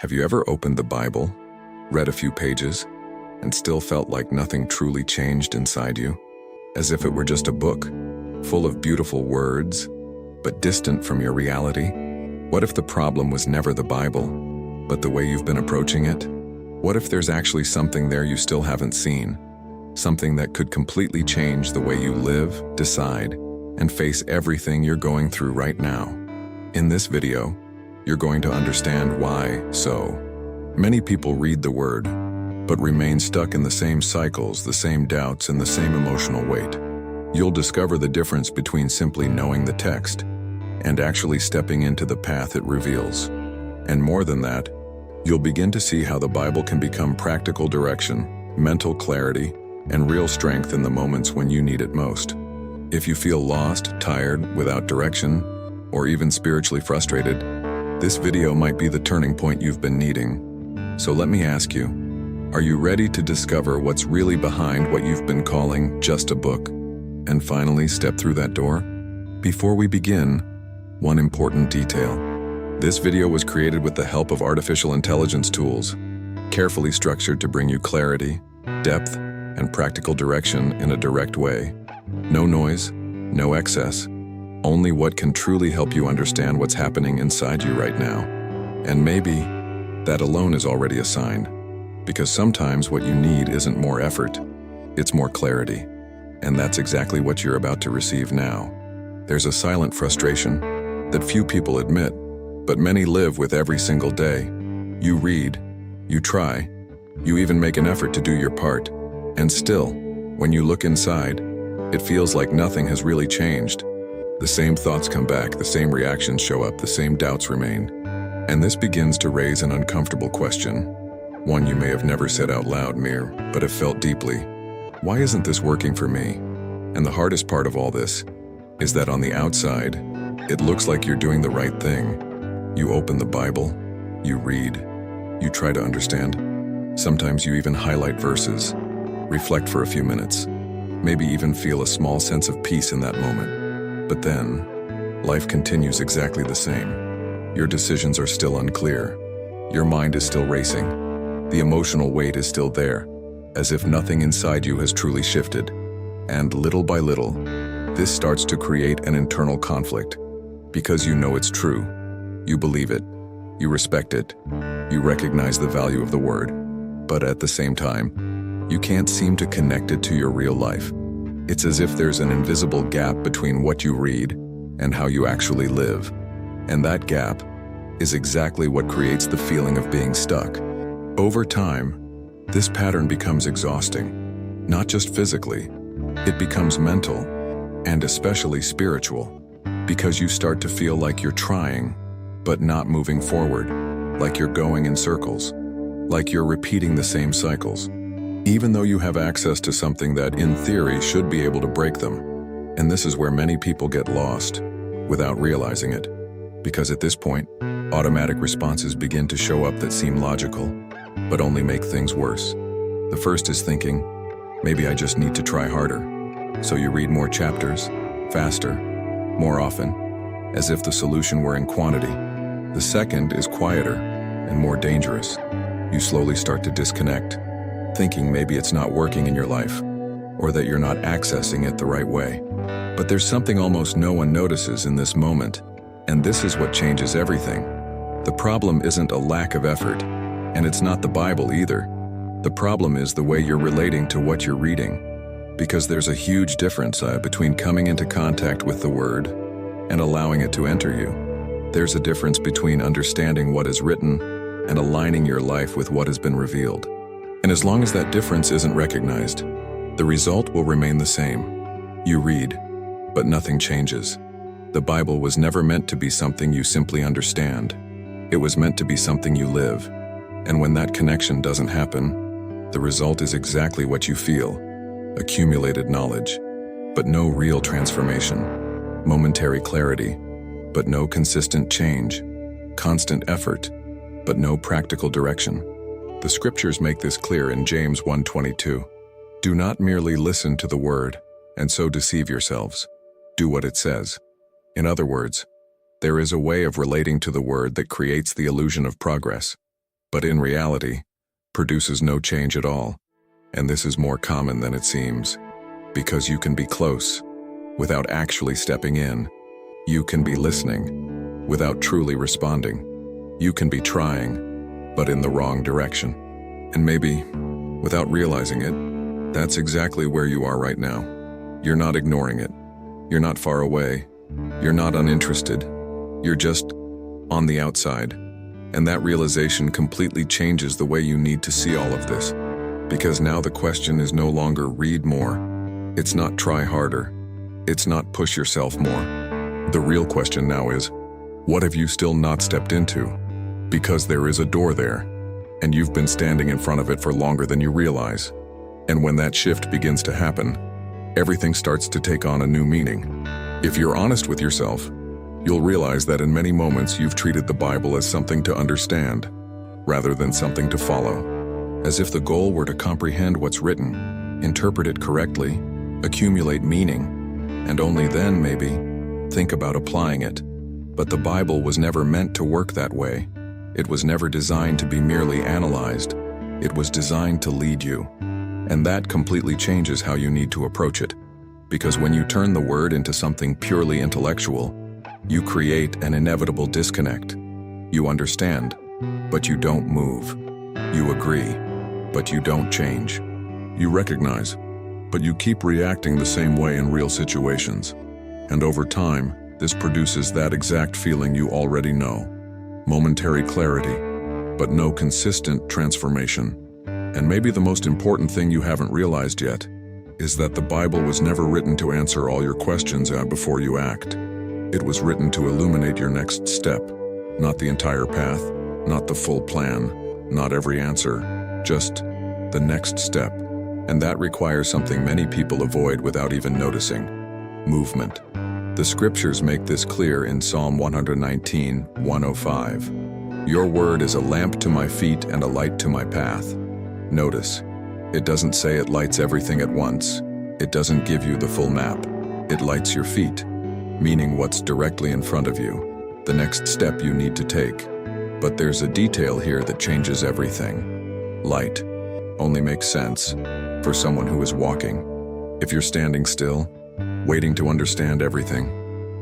Have you ever opened the Bible, read a few pages, and still felt like nothing truly changed inside you? As if it were just a book, full of beautiful words, but distant from your reality? What if the problem was never the Bible, but the way you've been approaching it? What if there's actually something there you still haven't seen? Something that could completely change the way you live, decide, and face everything you're going through right now. In this video, you're going to understand why so many people read the Word, but remain stuck in the same cycles, the same doubts, and the same emotional weight. You'll discover the difference between simply knowing the text and actually stepping into the path it reveals. And more than that, you'll begin to see how the Bible can become practical direction, mental clarity, and real strength in the moments when you need it most. If you feel lost, tired, without direction, or even spiritually frustrated, this video might be the turning point you've been needing. So let me ask you, are you ready to discover what's really behind what you've been calling just a book, and finally step through that door? Before we begin, one important detail. This video was created with the help of artificial intelligence tools, carefully structured to bring you clarity, depth, and practical direction in a direct way. No noise, no excess, only what can truly help you understand what's happening inside you right now. And maybe that alone is already a sign, because sometimes what you need isn't more effort, it's more clarity. And that's exactly what you're about to receive now. There's a silent frustration that few people admit, but many live with every single day. You read, you try, you even make an effort to do your part, and still, when you look inside, it feels like nothing has really changed. The same thoughts come back, the same reactions show up, the same doubts remain. And this begins to raise an uncomfortable question, one you may have never said out loud, but have felt deeply. Why isn't this working for me? And the hardest part of all this is that on the outside, it looks like you're doing the right thing. You open the Bible, you read, you try to understand. Sometimes you even highlight verses, reflect for a few minutes, maybe even feel a small sense of peace in that moment. But then, life continues exactly the same. Your decisions are still unclear. Your mind is still racing. The emotional weight is still there, as if nothing inside you has truly shifted. And little by little, this starts to create an internal conflict. Because you know it's true. You believe it. You respect it. You recognize the value of the Word. But at the same time, you can't seem to connect it to your real life. It's as if there's an invisible gap between what you read and how you actually live. And that gap is exactly what creates the feeling of being stuck. Over time, this pattern becomes exhausting, not just physically. It becomes mental and especially spiritual, because you start to feel like you're trying, but not moving forward, like you're going in circles, like you're repeating the same cycles, even though you have access to something that, in theory, should be able to break them. And this is where many people get lost, without realizing it. Because at this point, automatic responses begin to show up that seem logical, but only make things worse. The first is thinking, maybe I just need to try harder. So you read more chapters, faster, more often, as if the solution were in quantity. The second is quieter and more dangerous. You slowly start to disconnect, thinking maybe it's not working in your life, or that you're not accessing it the right way. But there's something almost no one notices in this moment, and this is what changes everything. The problem isn't a lack of effort, and it's not the Bible either. The problem is the way you're relating to what you're reading, because there's a huge difference between coming into contact with the Word and allowing it to enter you. There's a difference between understanding what is written and aligning your life with what has been revealed. And as long as that difference isn't recognized, the result will remain the same. You read, but nothing changes. The Bible was never meant to be something you simply understand. It was meant to be something you live. And when that connection doesn't happen, the result is exactly what you feel: accumulated knowledge, but no real transformation; momentary clarity, but no consistent change; constant effort, but no practical direction. The scriptures make this clear in James 1:22. Do not merely listen to the Word and so deceive yourselves. Do what it says. In other words, there is a way of relating to the Word that creates the illusion of progress. but in reality, produces no change at all. And this is more common than it seems, because you can be close without actually stepping in. You can be listening without truly responding. You can be trying, but in the wrong direction. And maybe, without realizing it, that's exactly where you are right now. You're not ignoring it. You're not far away. You're not uninterested. You're just on the outside. And that realization completely changes the way you need to see all of this. Because now the question is no longer read more. It's not try harder. It's not push yourself more. The real question now is, what have you still not stepped into? Because there is a door there, and you've been standing in front of it for longer than you realize. And when that shift begins to happen, everything starts to take on a new meaning. If you're honest with yourself, you'll realize that in many moments you've treated the Bible as something to understand, rather than something to follow. As if the goal were to comprehend what's written, interpret it correctly, accumulate meaning, and only then, maybe, think about applying it. But the Bible was never meant to work that way. It was never designed to be merely analyzed. It was designed to lead you. And that completely changes how you need to approach it. Because when you turn the Word into something purely intellectual, you create an inevitable disconnect. You understand, but you don't move. You agree, but you don't change. You recognize, but you keep reacting the same way in real situations. And over time, this produces that exact feeling you already know. Momentary clarity, but no consistent transformation. And maybe the most important thing you haven't realized yet is that the Bible was never written to answer all your questions before you act. It was written to illuminate your next step, not the entire path, not the full plan, not every answer, just the next step. And that requires something many people avoid without even noticing: movement. The scriptures make this clear in Psalm 119:105. Your word is a lamp to my feet and a light to my path. Notice, it doesn't say it lights everything at once. It doesn't give you the full map. It lights your feet, meaning what's directly in front of you, the next step you need to take. But there's a detail here that changes everything. Light only makes sense for someone who is walking. If you're standing still, waiting to understand everything,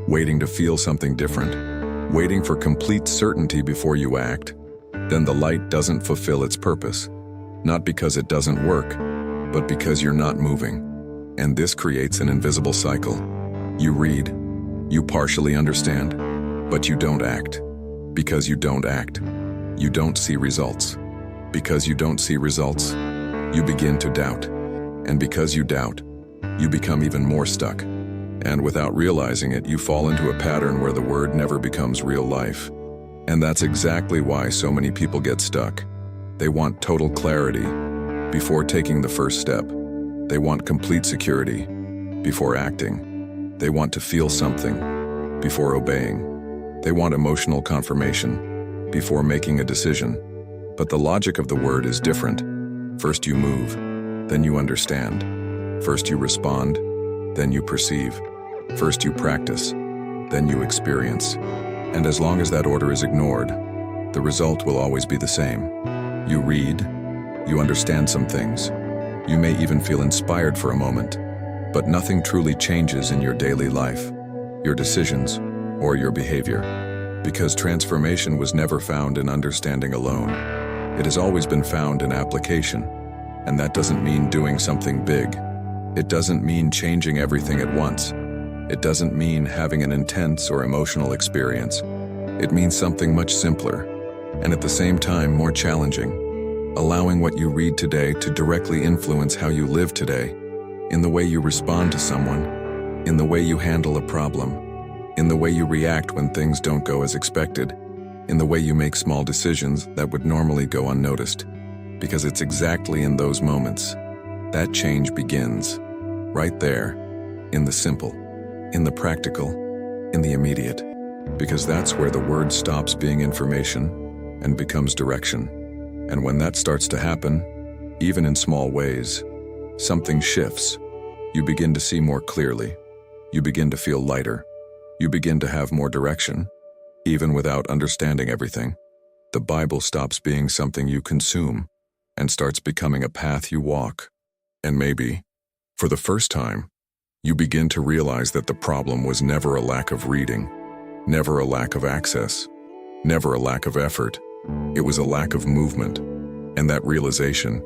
waiting to feel something different, waiting for complete certainty before you act, then the light doesn't fulfill its purpose. Not because it doesn't work, but because you're not moving. And this creates an invisible cycle. You read, you partially understand, but you don't act. Because you don't act, you don't see results. Because you don't see results, you begin to doubt. And because you doubt, you become even more stuck. And without realizing it, you fall into a pattern where the word never becomes real life. And that's exactly why so many people get stuck. They want total clarity before taking the first step. They want complete security before acting. They want to feel something before obeying. They want emotional confirmation before making a decision. But the logic of the word is different. First you move, then you understand. First you respond, then you perceive. First you practice, then you experience. And as long as that order is ignored, the result will always be the same. You read, you understand some things. You may even feel inspired for a moment, but nothing truly changes in your daily life, your decisions, or your behavior. Because transformation was never found in understanding alone. It has always been found in application. And that doesn't mean doing something big. It doesn't mean changing everything at once. It doesn't mean having an intense or emotional experience. It means something much simpler, and at the same time more challenging. Allowing what you read today to directly influence how you live today, in the way you respond to someone, in the way you handle a problem, in the way you react when things don't go as expected, in the way you make small decisions that would normally go unnoticed. Because it's exactly in those moments that change begins. Right there, in the simple, in the practical, in the immediate. Because that's where the word stops being information and becomes direction. And when that starts to happen, even in small ways, something shifts. You begin to see more clearly. You begin to feel lighter. You begin to have more direction, even without understanding everything. The Bible stops being something you consume and starts becoming a path you walk. And maybe, for the first time, you begin to realize that the problem was never a lack of reading, never a lack of access, never a lack of effort. It was a lack of movement. And that realization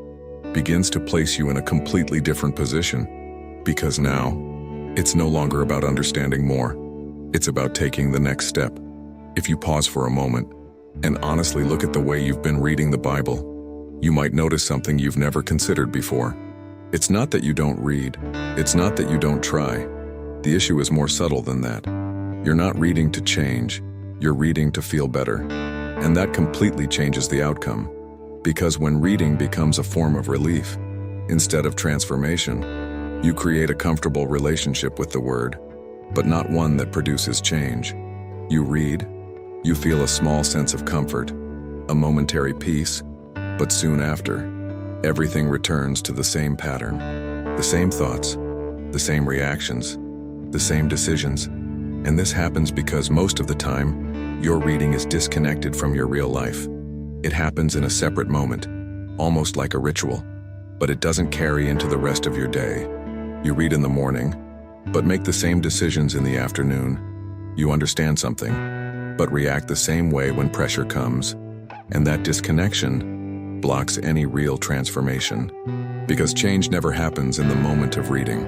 begins to place you in a completely different position, because now, it's no longer about understanding more. It's about taking the next step. If you pause for a moment and honestly look at the way you've been reading the Bible, you might notice something you've never considered before. It's not that you don't read. It's not that you don't try. The issue is more subtle than that. You're not reading to change. You're reading to feel better. And that completely changes the outcome. Because when reading becomes a form of relief, instead of transformation, you create a comfortable relationship with the Word, but not one that produces change. You read, you feel a small sense of comfort, a momentary peace, but soon after, everything returns to the same pattern, the same thoughts, the same reactions, the same decisions. And this happens because most of the time, your reading is disconnected from your real life. It happens in a separate moment, almost like a ritual, but it doesn't carry into the rest of your day. You read in the morning, but make the same decisions in the afternoon. You understand something, but react the same way when pressure comes. And that disconnection blocks any real transformation. Because change never happens in the moment of reading.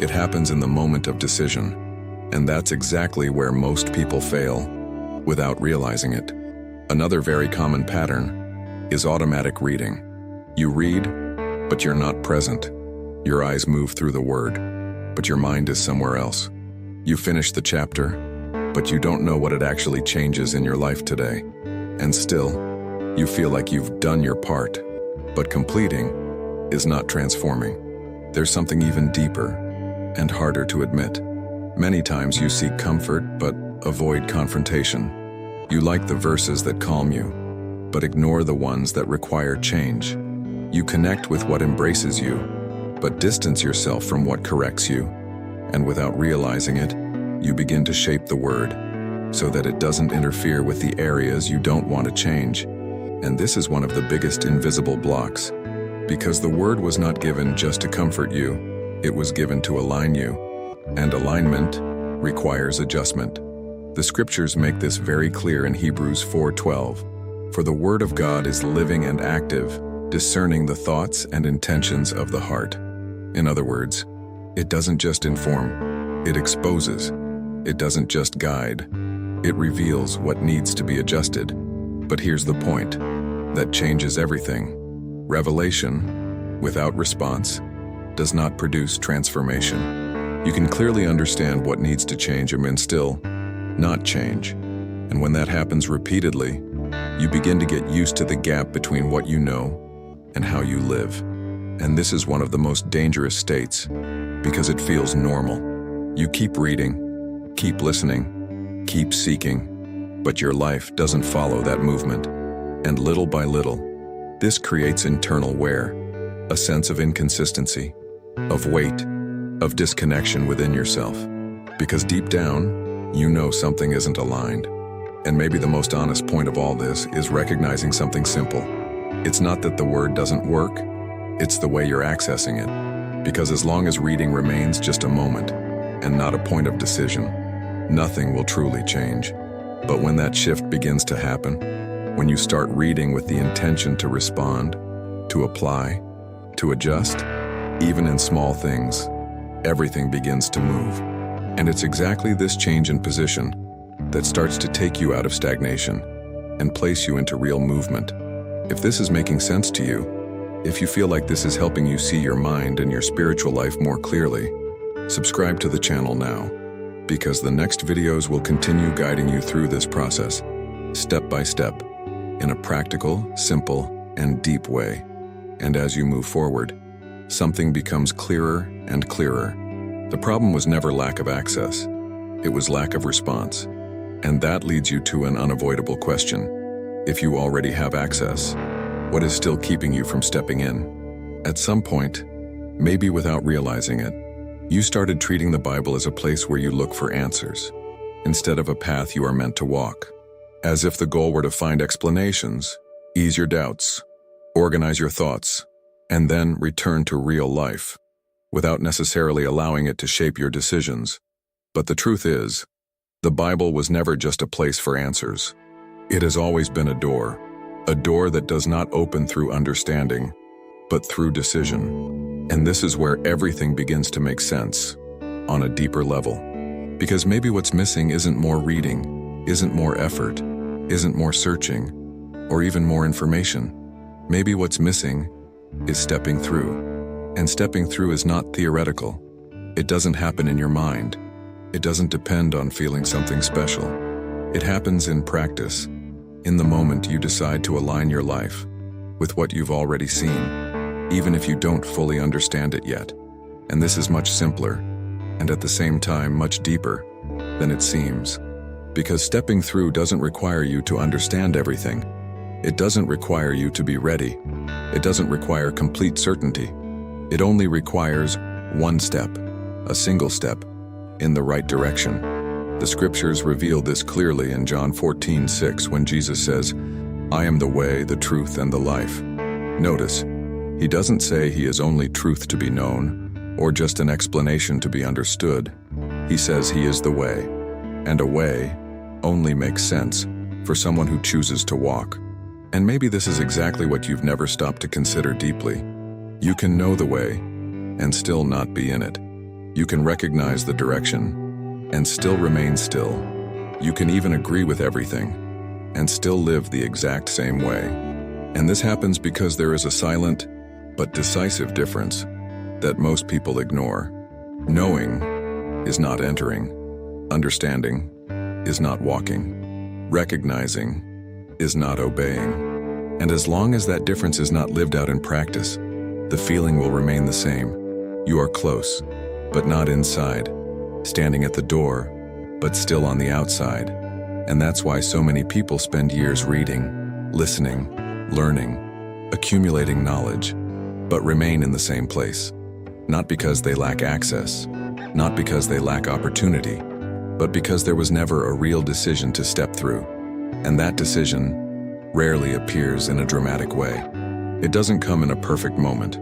It happens in the moment of decision. And that's exactly where most people fail, without realizing it. Another very common pattern is automatic reading. You read, but you're not present. Your eyes move through the word, but your mind is somewhere else. You finish the chapter, but you don't know what it actually changes in your life today. And still, you feel like you've done your part, but completing is not transforming. There's something even deeper and harder to admit. Many times you seek comfort, but avoid confrontation. You like the verses that calm you, but ignore the ones that require change. You connect with what embraces you, but distance yourself from what corrects you. And without realizing it, you begin to shape the word so that it doesn't interfere with the areas you don't want to change. And this is one of the biggest invisible blocks, because the word was not given just to comfort you, it was given to align you. And alignment requires adjustment. The scriptures make this very clear in Hebrews 4:12. For the word of God is living and active, discerning the thoughts and intentions of the heart. In other words, it doesn't just inform, it exposes. It doesn't just guide, it reveals what needs to be adjusted. But here's the point that changes everything. Revelation, without response, does not produce transformation. You can clearly understand what needs to change and still not change. And when that happens repeatedly, you begin to get used to the gap between what you know and how you live. And this is one of the most dangerous states, because it feels normal. You keep reading, keep listening, keep seeking, but your life doesn't follow that movement. And little by little, this creates internal wear, a sense of inconsistency, of weight, of disconnection within yourself. Because deep down, you know something isn't aligned. And maybe the most honest point of all this is recognizing something simple. It's not that the word doesn't work, it's the way you're accessing it. Because as long as reading remains just a moment and not a point of decision, nothing will truly change. But when that shift begins to happen, when you start reading with the intention to respond, to apply, to adjust, even in small things, everything begins to move. And it's exactly this change in position that starts to take you out of stagnation and place you into real movement. If this is making sense to you, if you feel like this is helping you see your mind and your spiritual life more clearly, subscribe to the channel now, because the next videos will continue guiding you through this process, step by step, in a practical, simple, and deep way. And as you move forward, something becomes clearer and clearer. The problem was never lack of access, it was lack of response. And that leads you to an unavoidable question. If you already have access, what is still keeping you from stepping in? At some point, maybe without realizing it, you started treating the Bible as a place where you look for answers, instead of a path you are meant to walk. as if the goal were to find explanations, ease your doubts, organize your thoughts, and then return to real life, without necessarily allowing it to shape your decisions. But the truth is, the Bible was never just a place for answers. It has always been a door that does not open through understanding, but through decision. And this is where everything begins to make sense, on a deeper level. Because maybe what's missing isn't more reading, isn't more effort, isn't more searching, or even more information. Maybe what's missing is stepping through. And stepping through is not theoretical. It doesn't happen in your mind. It doesn't depend on feeling something special. It happens in practice, in the moment you decide to align your life with what you've already seen, even if you don't fully understand it yet. And this is much simpler, and at the same time much deeper than it seems. Because stepping through doesn't require you to understand everything. It doesn't require you to be ready. It doesn't require complete certainty. It only requires one step, a single step, in the right direction. The scriptures reveal this clearly in John 14:6 when Jesus says, "I am the way, the truth, and the life." Notice, he doesn't say he is only truth to be known, or just an explanation to be understood. He says he is the way, and a way only makes sense for someone who chooses to walk. And maybe this is exactly what you've never stopped to consider deeply. You can know the way and still not be in it. You can recognize the direction and still remain still. You can even agree with everything and still live the exact same way. And this happens because there is a silent but decisive difference that most people ignore. Knowing is not entering. Understanding is not walking. Recognizing is not obeying. And as long as that difference is not lived out in practice, the feeling will remain the same. You are close, but not inside. Standing at the door, but still on the outside. And that's why so many people spend years reading, listening, learning, accumulating knowledge, but remain in the same place. Not because they lack access, not because they lack opportunity, but because there was never a real decision to step through. And that decision rarely appears in a dramatic way. It doesn't come in a perfect moment.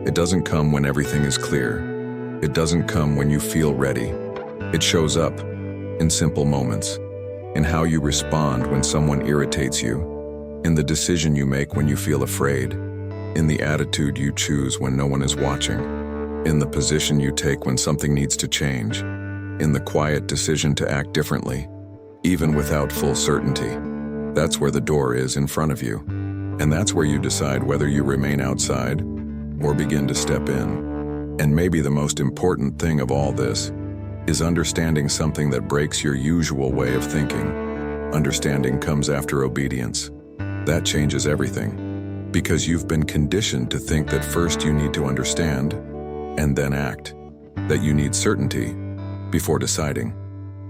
It doesn't come when everything is clear. It doesn't come when you feel ready. It shows up in simple moments, in how you respond when someone irritates you, in the decision you make when you feel afraid, in the attitude you choose when no one is watching, in the position you take when something needs to change, in the quiet decision to act differently, even without full certainty. That's where the door is in front of you. And that's where you decide whether you remain outside or begin to step in. And maybe the most important thing of all this is understanding something that breaks your usual way of thinking. Understanding comes after obedience. That changes everything. Because you've been conditioned to think that first you need to understand and then act. That you need certainty before deciding.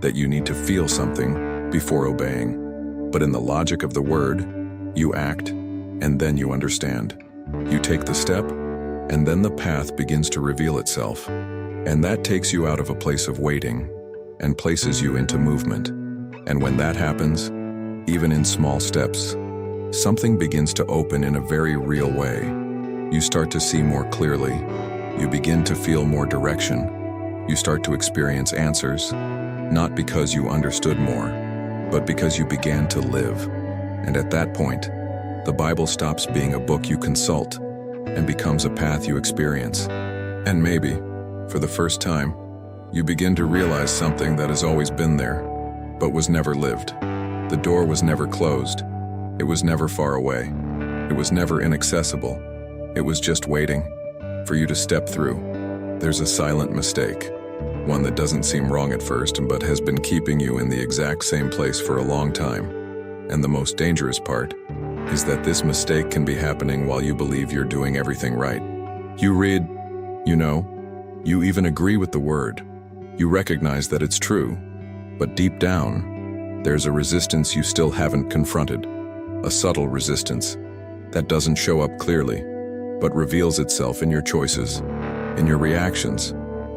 That you need to feel something before obeying. But in the logic of the word, you act and then you understand. You take the step and then the path begins to reveal itself. And that takes you out of a place of waiting and places you into movement. And when that happens, even in small steps, something begins to open in a very real way. You start to see more clearly. You begin to feel more direction. You start to experience answers, not because you understood more, but because you began to live. And at that point, the Bible stops being a book you consult and becomes a path you experience. And maybe, for the first time, you begin to realize something that has always been there, but was never lived. The door was never closed. It was never far away. It was never inaccessible. It was just waiting for you to step through. There's a silent mistake, one that doesn't seem wrong at first, but has been keeping you in the exact same place for a long time. And the most dangerous part is that this mistake can be happening while you believe you're doing everything right. You read, you know, you even agree with the word. You recognize that it's true, but deep down, there's a resistance you still haven't confronted, a subtle resistance that doesn't show up clearly, but reveals itself in your choices, in your reactions,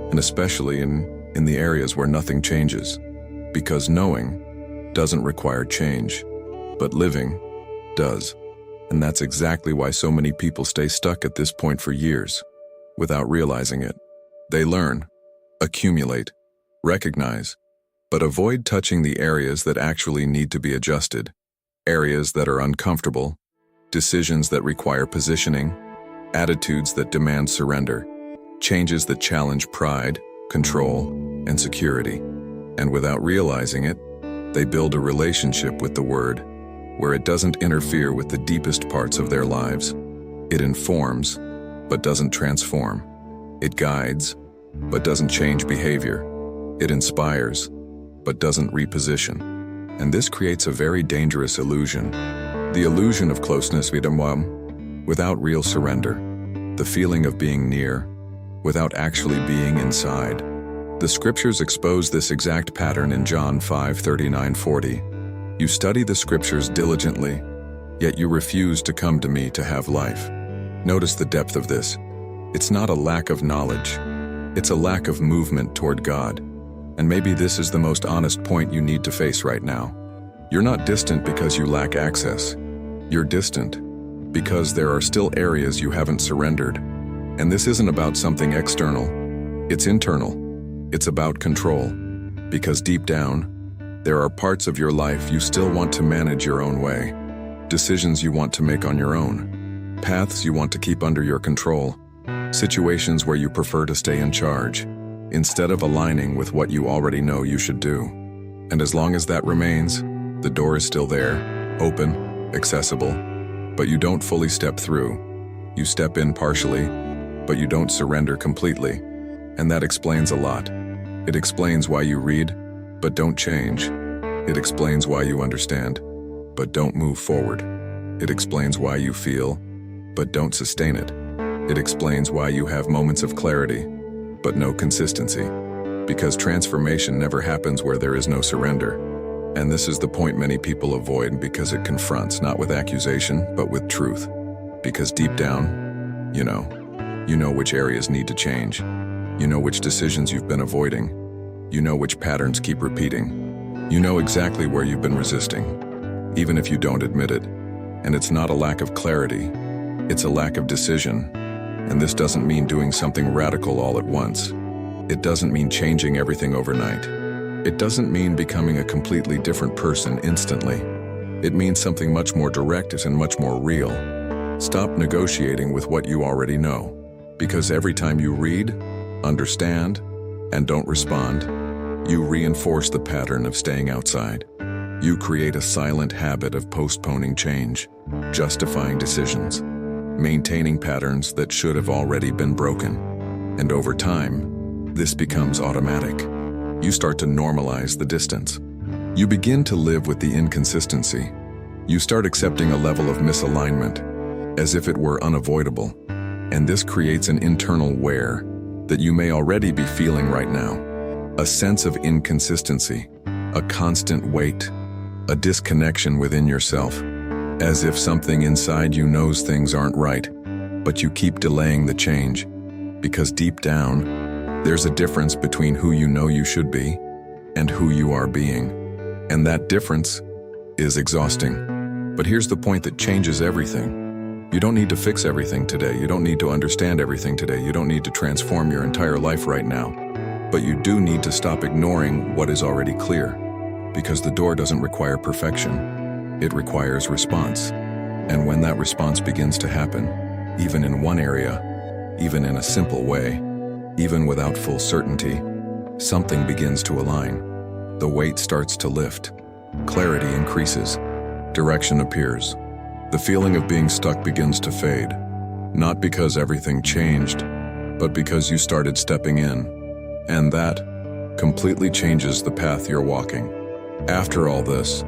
and especially in the areas where nothing changes. Because knowing doesn't require change. but living does. And that's exactly why so many people stay stuck at this point for years, without realizing it. They learn, accumulate, recognize, but avoid touching the areas that actually need to be adjusted, areas that are uncomfortable, decisions that require positioning, attitudes that demand surrender, changes that challenge pride, control, and security. And without realizing it, they build a relationship with the Word where it doesn't interfere with the deepest parts of their lives. It informs, but doesn't transform. It guides, but doesn't change behavior. It inspires, but doesn't reposition. And this creates a very dangerous illusion. The illusion of closeness without real surrender. The feeling of being near, without actually being inside. The scriptures expose this exact pattern in John 5:39-40. You study the scriptures diligently, yet you refuse to come to me to have life. Notice the depth of this. It's not a lack of knowledge. It's a lack of movement toward God. And maybe this is the most honest point you need to face right now. You're not distant because you lack access. You're distant because there are still areas you haven't surrendered. And this isn't about something external. It's internal. It's about control. Because deep down, there are parts of your life you still want to manage your own way. Decisions you want to make on your own. Paths you want to keep under your control. Situations where you prefer to stay in charge, instead of aligning with what you already know you should do. And as long as that remains, the door is still there, open, accessible, but you don't fully step through. You step in partially, but you don't surrender completely. And that explains a lot. It explains why you read, but don't change. It explains why you understand, but don't move forward. It explains why you feel, but don't sustain it. It explains why you have moments of clarity, but no consistency. Because transformation never happens where there is no surrender. And this is the point many people avoid because it confronts, not with accusation, but with truth. Because deep down, you know which areas need to change. You know which decisions you've been avoiding. You know which patterns keep repeating. You know exactly where you've been resisting, even if you don't admit it. And it's not a lack of clarity, it's a lack of decision. And this doesn't mean doing something radical all at once. It doesn't mean changing everything overnight. It doesn't mean becoming a completely different person instantly. It means something much more direct and much more real. Stop negotiating with what you already know. Because every time you read, understand, and don't respond, you reinforce the pattern of staying outside. You create a silent habit of postponing change, justifying decisions, maintaining patterns that should have already been broken. And over time, this becomes automatic. You start to normalize the distance. You begin to live with the inconsistency. You start accepting a level of misalignment, as if it were unavoidable. And this creates an internal wear that you may already be feeling right now. A sense of inconsistency, a constant weight, a disconnection within yourself, as if something inside you knows things aren't right, but you keep delaying the change. Because deep down, there's a difference between who you know you should be and who you are being. And that difference is exhausting. But here's the point that changes everything. You don't need to fix everything today. You don't need to understand everything today. You don't need to transform your entire life right now. But you do need to stop ignoring what is already clear. Because the door doesn't require perfection. It requires response. And when that response begins to happen, even in one area, even in a simple way, even without full certainty, something begins to align. The weight starts to lift. Clarity increases. Direction appears. The feeling of being stuck begins to fade, not because everything changed, but because you started stepping in. And that completely changes the path you're walking. After all this,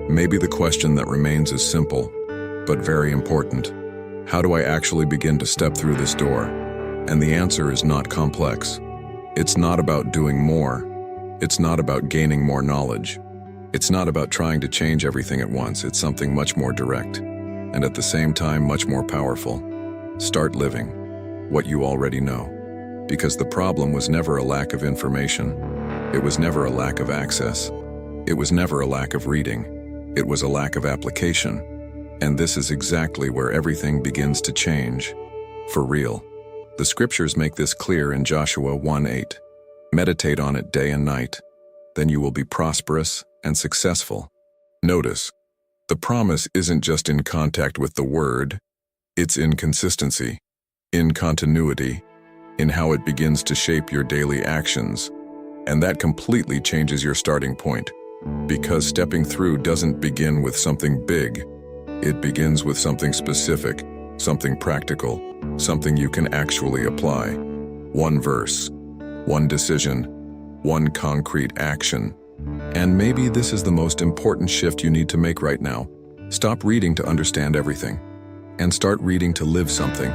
maybe the question that remains is simple, but very important. How do I actually begin to step through this door? And the answer is not complex. It's not about doing more. It's not about gaining more knowledge. It's not about trying to change everything at once. It's something much more direct. And at the same time much more powerful. Start living what you already know. Because the problem was never a lack of information. It was never a lack of access. It was never a lack of reading. It was a lack of application. And this is exactly where everything begins to change. For real. The scriptures make this clear in Joshua 1:8. Meditate on it day and night. Then you will be prosperous and successful. Notice, the promise isn't just in contact with the word, it's in consistency, in continuity, in how it begins to shape your daily actions. And that completely changes your starting point. Because stepping through doesn't begin with something big. It begins with something specific, something practical, something you can actually apply. One verse, one decision, one concrete action. And maybe this is the most important shift you need to make right now. Stop reading to understand everything, and start reading to live something.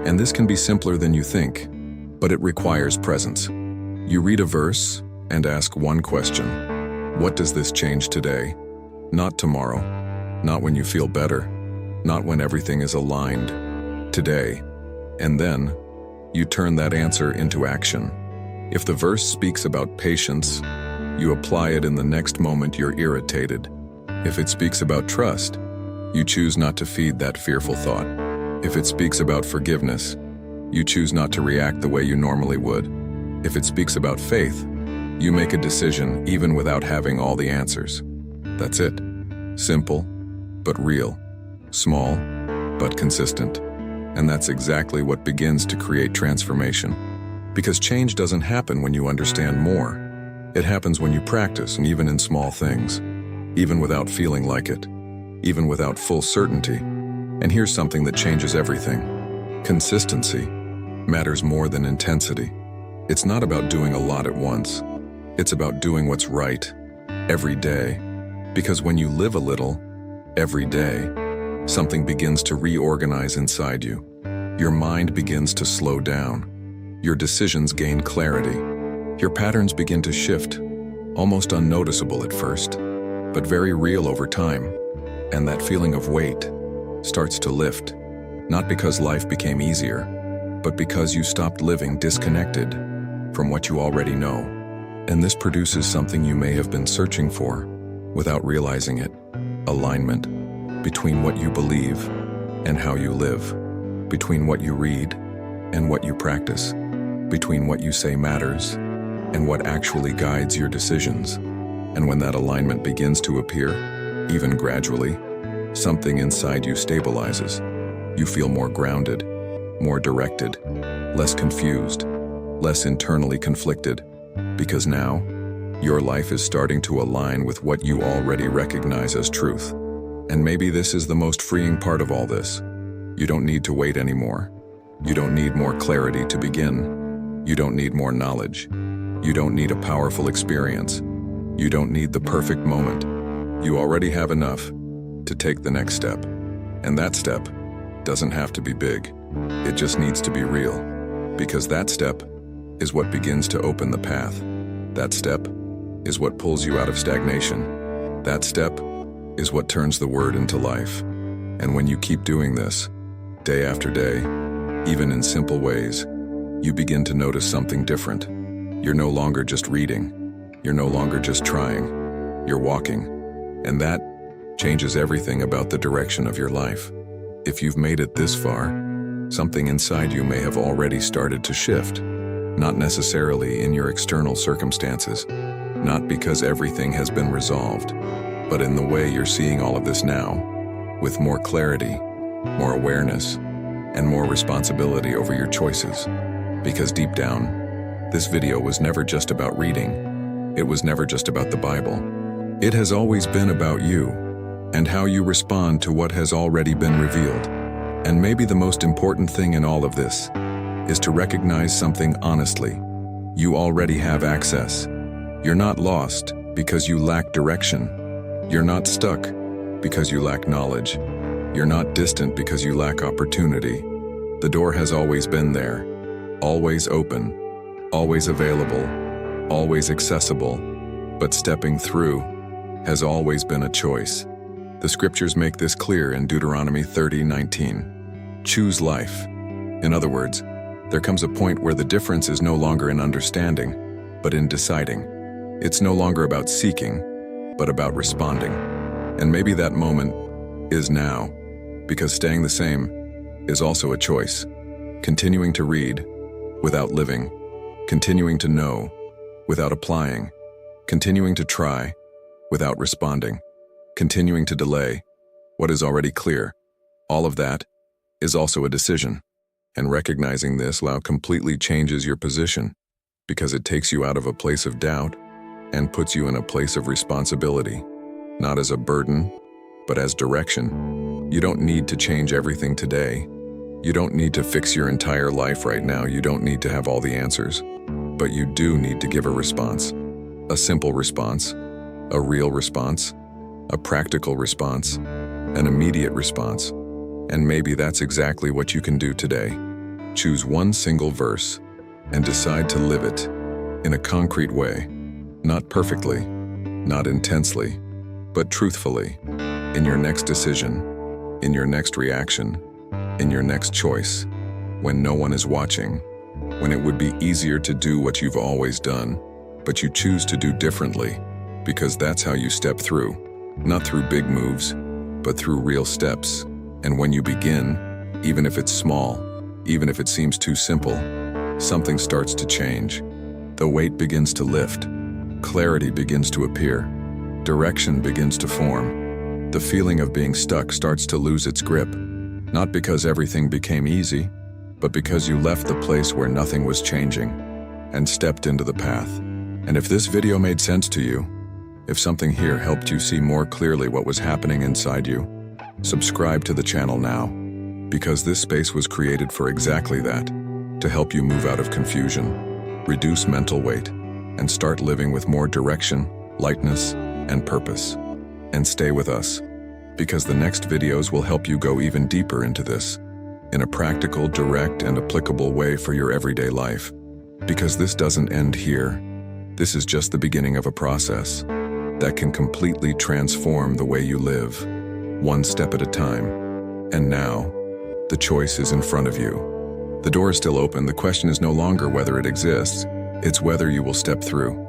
And this can be simpler than you think, but it requires presence. You read a verse and ask one question. What does this change today? Not tomorrow. Not when you feel better. Not when everything is aligned. Today. And then, you turn that answer into action. If the verse speaks about patience, you apply it in the next moment you're irritated. If it speaks about trust, you choose not to feed that fearful thought. If it speaks about forgiveness, you choose not to react the way you normally would. If it speaks about faith, you make a decision even without having all the answers. That's it. Simple, but real. Small, but consistent. And that's exactly what begins to create transformation. Because change doesn't happen when you understand more. It happens when you practice, and even in small things. Even without feeling like it. Even without full certainty. And here's something that changes everything. Consistency matters more than intensity. It's not about doing a lot at once. It's about doing what's right, every day. Because when you live a little, every day, something begins to reorganize inside you. Your mind begins to slow down. Your decisions gain clarity. Your patterns begin to shift, almost unnoticeable at first, but very real over time. And that feeling of weight starts to lift, not because life became easier, but because you stopped living disconnected from what you already know. And this produces something you may have been searching for without realizing it. Alignment between what you believe and how you live, between what you read and what you practice, between what you say matters and what actually guides your decisions. And when that alignment begins to appear, even gradually, something inside you stabilizes. You feel more grounded, more directed, less confused, less internally conflicted, because now, your life is starting to align with what you already recognize as truth. And maybe this is the most freeing part of all this. You don't need to wait anymore. You don't need more clarity to begin. You don't need more knowledge. You don't need a powerful experience. You don't need the perfect moment. You already have enough to take the next step. And that step doesn't have to be big. It just needs to be real. Because that step is what begins to open the path. That step is what pulls you out of stagnation. That step is what turns the word into life. And when you keep doing this, day after day, even in simple ways, you begin to notice something different. You're no longer just reading. You're no longer just trying. You're walking. And that changes everything about the direction of your life. If you've made it this far, something inside you may have already started to shift. Not necessarily in your external circumstances, not because everything has been resolved, but in the way you're seeing all of this now, with more clarity, more awareness, and more responsibility over your choices. Because deep down, this video was never just about reading. It was never just about the Bible. It has always been about you, and how you respond to what has already been revealed. And maybe the most important thing in all of this is to recognize something honestly. You already have access. You're not lost because you lack direction. You're not stuck because you lack knowledge. You're not distant because you lack opportunity. The door has always been there, always open, always available, always accessible, but stepping through has always been a choice. The scriptures make this clear in Deuteronomy 30:19. Choose life. In other words, there comes a point where the difference is no longer in understanding, but in deciding. It's no longer about seeking, but about responding. And maybe that moment is now, because staying the same is also a choice. Continuing to read without living, continuing to know without applying, continuing to try without responding, continuing to delay what is already clear. All of that is also a decision. And recognizing this now completely changes your position, because it takes you out of a place of doubt and puts you in a place of responsibility, not as a burden, but as direction. You don't need to change everything today. You don't need to fix your entire life right now. You don't need to have all the answers. But you do need to give a response. A simple response, a real response, a practical response, an immediate response. And maybe that's exactly what you can do today. Choose one single verse and decide to live it in a concrete way, not perfectly, not intensely, but truthfully, in your next decision, in your next reaction, in your next choice, when no one is watching, when it would be easier to do what you've always done, but you choose to do differently, because that's how you step through, not through big moves, but through real steps. And when you begin, even if it's small, even if it seems too simple, something starts to change. The weight begins to lift, clarity begins to appear, direction begins to form. The feeling of being stuck starts to lose its grip, not because everything became easy, but because you left the place where nothing was changing and stepped into the path. And if this video made sense to you, if something here helped you see more clearly what was happening inside you, subscribe to the channel now, because this space was created for exactly that, to help you move out of confusion, reduce mental weight, and start living with more direction, lightness, and purpose. And stay with us, because the next videos will help you go even deeper into this, in a practical, direct, and applicable way for your everyday life. Because this doesn't end here. This is just the beginning of a process that can completely transform the way you live, one step at a time. And now, the choice is in front of you. The door is still open. The question is no longer whether it exists, it's whether you will step through.